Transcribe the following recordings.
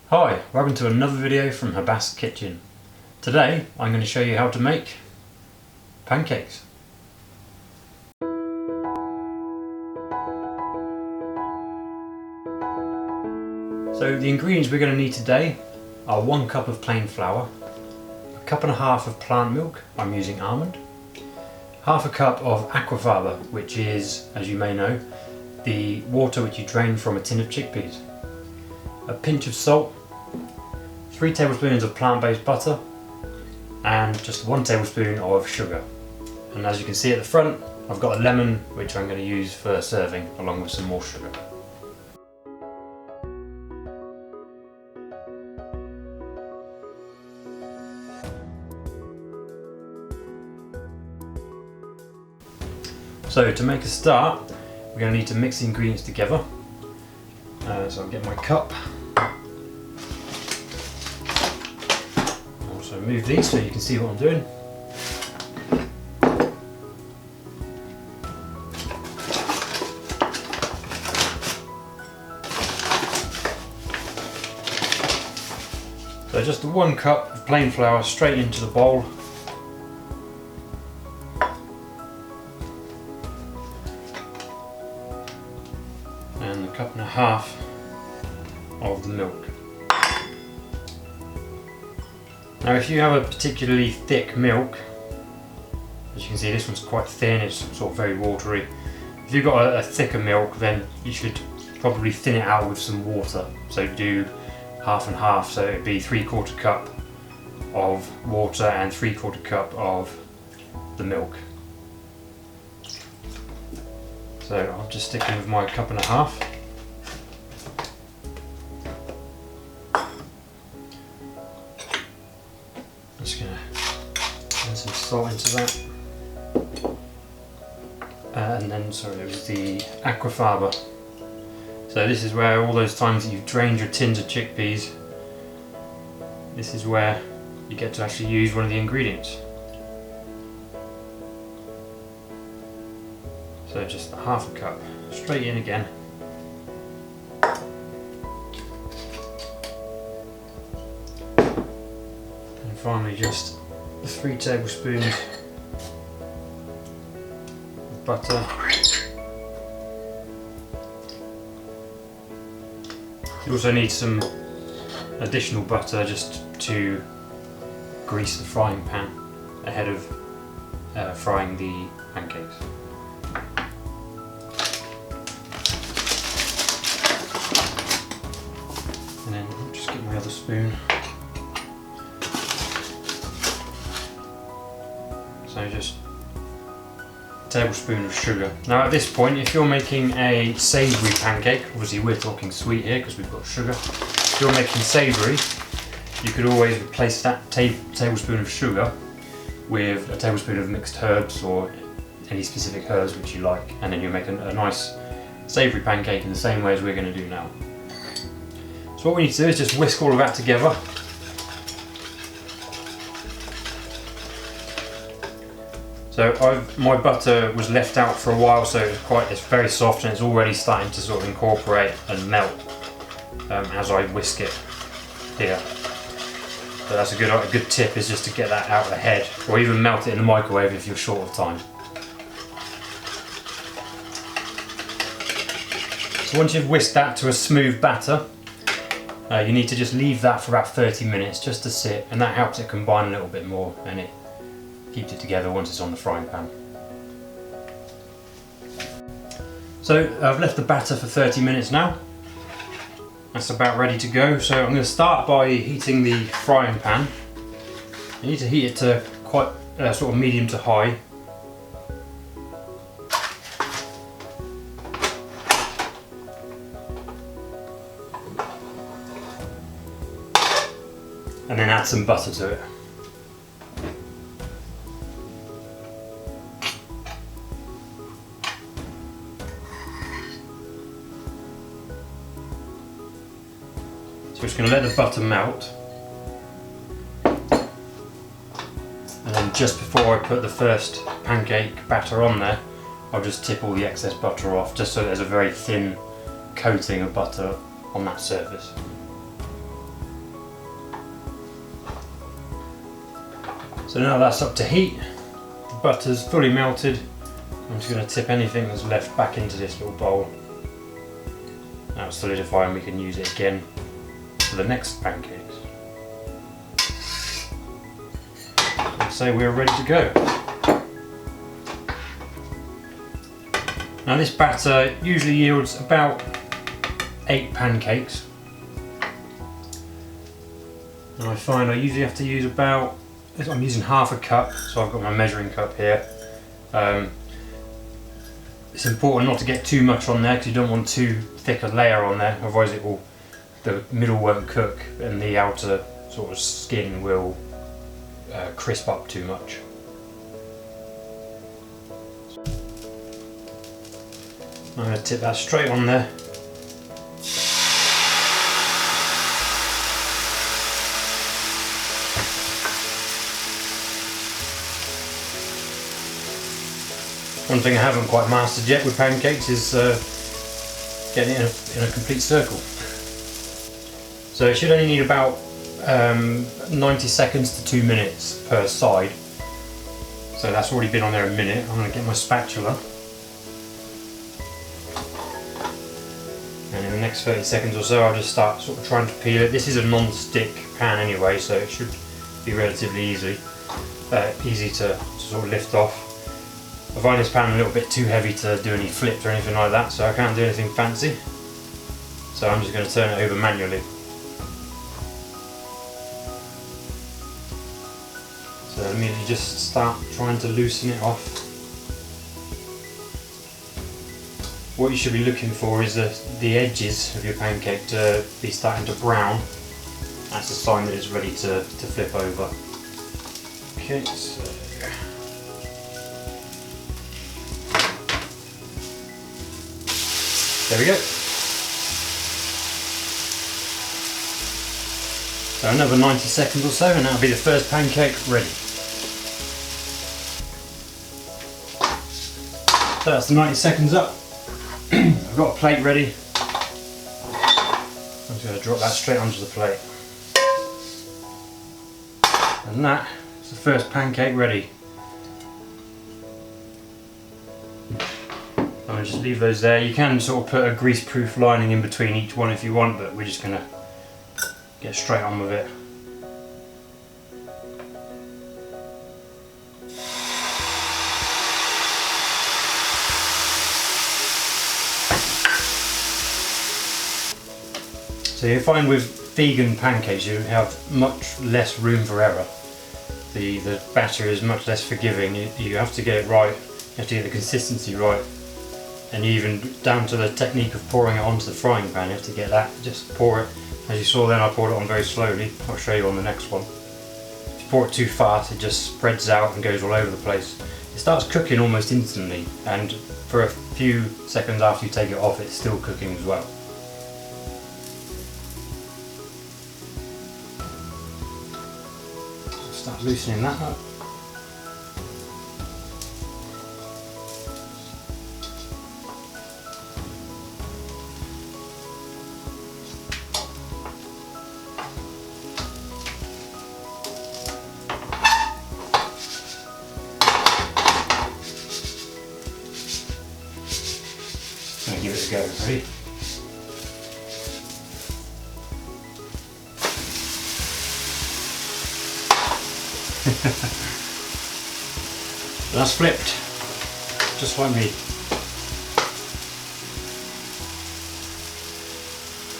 Hi, welcome to another video from Habas Kitchen. Today I'm going to show you how to make pancakes. So the ingredients we're going to need today are 1 cup of plain flour, 1.5 cups of plant milk, I'm using almond, 1/2 cup of Aquafaba, which is, as you may know, the water which you drain from a tin of chickpeas, a pinch of salt, 3 tablespoons of plant-based butter, and just 1 tablespoon of sugar. And as you can see at the front, I've got a lemon which I'm going to use for serving along with some more sugar. So to make a start, we're going to need to mix the ingredients together. So I'll get my cup. Also move these so you can see what I'm doing. So just 1 cup of plain flour straight into the bowl. And 1.5 cups of the milk. Now if you have a particularly thick milk, as you can see this one's quite thin, it's sort of very watery. If you've got a thicker milk, then you should probably thin it out with some water. So do 1/2 and 1/2, so it'd be 3/4 cup of water and 3/4 cup of the milk. So I'm just sticking with my 1.5 cups. Just going to add some salt into that. And then, sorry, it was the Aquafaba. So this is where all those times that you've drained your tins of chickpeas, this is where you get to actually use one of the ingredients. So just 1/2 cup, straight in again. And finally just 3 tablespoons of butter. You also need some additional butter just to grease the frying pan ahead of frying the pancakes. And then I'll just get my other spoon. So just a tablespoon of sugar. Now at this point, if you're making a savoury pancake, obviously we're talking sweet here because we've got sugar. If you're making savoury, you could always replace that tablespoon of sugar with a tablespoon of mixed herbs or any specific herbs which you like, and then you make a nice savoury pancake in the same way as we're going to do now. So what we need to do is just whisk all of that together. So my butter was left out for a while, so it's very soft and it's already starting to sort of incorporate and melt as I whisk it here. So that's a good tip, is just to get that out ahead, or even melt it in the microwave if you're short of time. So once you've whisked that to a smooth batter, you need to just leave that for about 30 minutes just to sit, and that helps it combine a little bit more and it keeps it together once it's on the frying pan. So I've left the batter for 30 minutes now. That's about ready to go. So I'm going to start by heating the frying pan. You need to heat it to quite sort of medium to high. And then add some butter to it. So we're just going to let the butter melt, and then just before I put the first pancake batter on there, I'll just tip all the excess butter off, just so there's a very thin coating of butter on that surface. So now that's up to heat, the butter's fully melted. I'm just going to tip anything that's left back into this little bowl. Now it's solidified and we can use it again for the next pancakes. So we're ready to go. Now this batter usually yields about 8 pancakes. And I find I usually have to use about, I'm using half a cup, so I've got my measuring cup here. It's important not to get too much on there because you don't want too thick a layer on there, otherwise the middle won't cook and the outer sort of skin will crisp up too much. I'm going to tip that straight on there. One thing I haven't quite mastered yet with pancakes is getting it in a complete circle. So it should only need about 90 seconds to 2 minutes per side. So that's already been on there a minute. I'm going to get my spatula. And in the next 30 seconds or so I'll just start sort of trying to peel it. This is a non-stick pan anyway, so it should be relatively easy to sort of lift off. I find this pan a little bit too heavy to do any flips or anything like that, so I can't do anything fancy. So I'm just going to turn it over manually. So immediately just start trying to loosen it off. What you should be looking for is the edges of your pancake to be starting to brown. That's a sign that it's ready to flip over. Okay, so there we go. So another 90 seconds or so and that'll be the first pancake ready. So that's the 90 seconds up. I've got a plate ready. I'm just going to drop that straight onto the plate. And that is the first pancake ready. I'm going to just leave those there. You can sort of put a grease-proof lining in between each one if you want, but we're just going to get straight on with it. So you find with vegan pancakes you have much less room for error. The batter is much less forgiving. You have to get it right, you have to get the consistency right. And even down to the technique of pouring it onto the frying pan, you have to get that, just pour it. As you saw then I poured it on very slowly. I'll show you on the next one. If you pour it too fast it just spreads out and goes all over the place. It starts cooking almost instantly, and for a few seconds after you take it off it's still cooking as well. Start loosening that up. I'll give it a go, ready? That's flipped, just like me.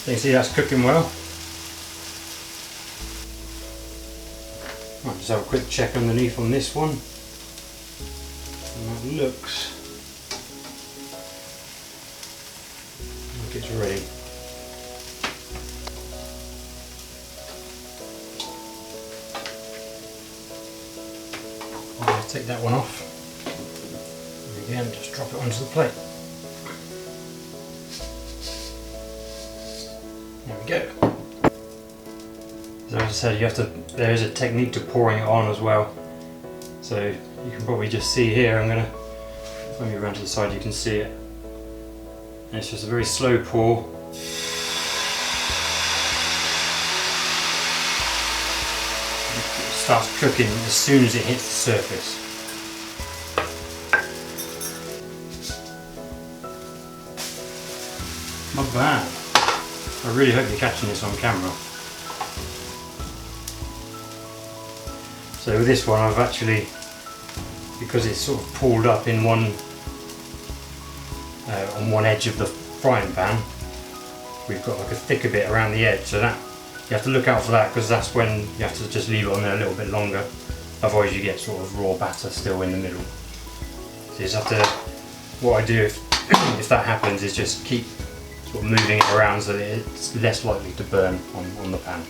You can see that's cooking well. Right, just have a quick check underneath on this one. And that looks like it's ready. I'll take that one off. And again, just drop it onto the plate. There we go. So as I said, there is a technique to pouring it on as well. So you can probably just see here, when you run to the side you can see it. And it's just a very slow pour. starts cooking as soon as it hits the surface. Not bad. I really hope you're catching this on camera. So with this one I've actually, because it's sort of pulled up in one on one edge of the frying pan, we've got like a thicker bit around the edge, so that you have to look out for that, because that's when you have to just leave it on there a little bit longer, otherwise you get sort of raw batter still in the middle. So you just have to, what I do if that happens is just keep sort of moving it around so that it's less likely to burn on the pan.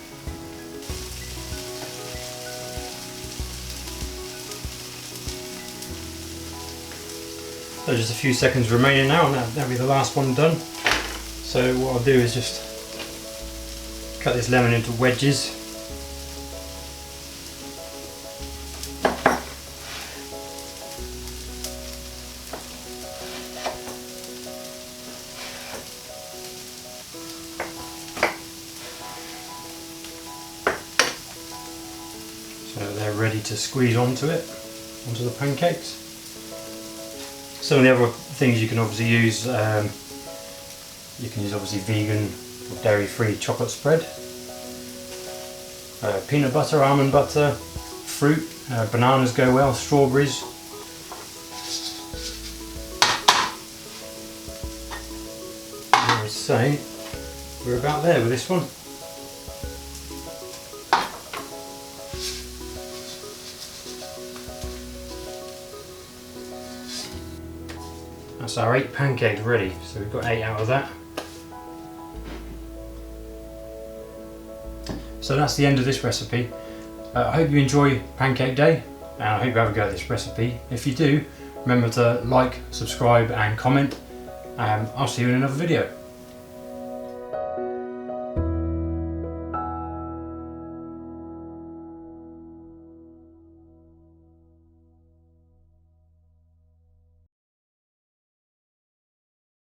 So just a few seconds remaining now, and that'll be the last one done. So what I'll do is just cut this lemon into wedges. So they're ready to squeeze onto it, onto the pancakes. Some of the other things you can obviously use, you can use obviously vegan or dairy-free chocolate spread, peanut butter, almond butter, fruit, bananas go well, strawberries. I would say we're about there with this one. That's our 8 pancakes ready, so we've got 8 out of that. So that's the end of this recipe. I hope you enjoy Pancake Day, and I hope you have a go at this recipe. If you do, remember to like, subscribe and comment, and I'll see you in another video.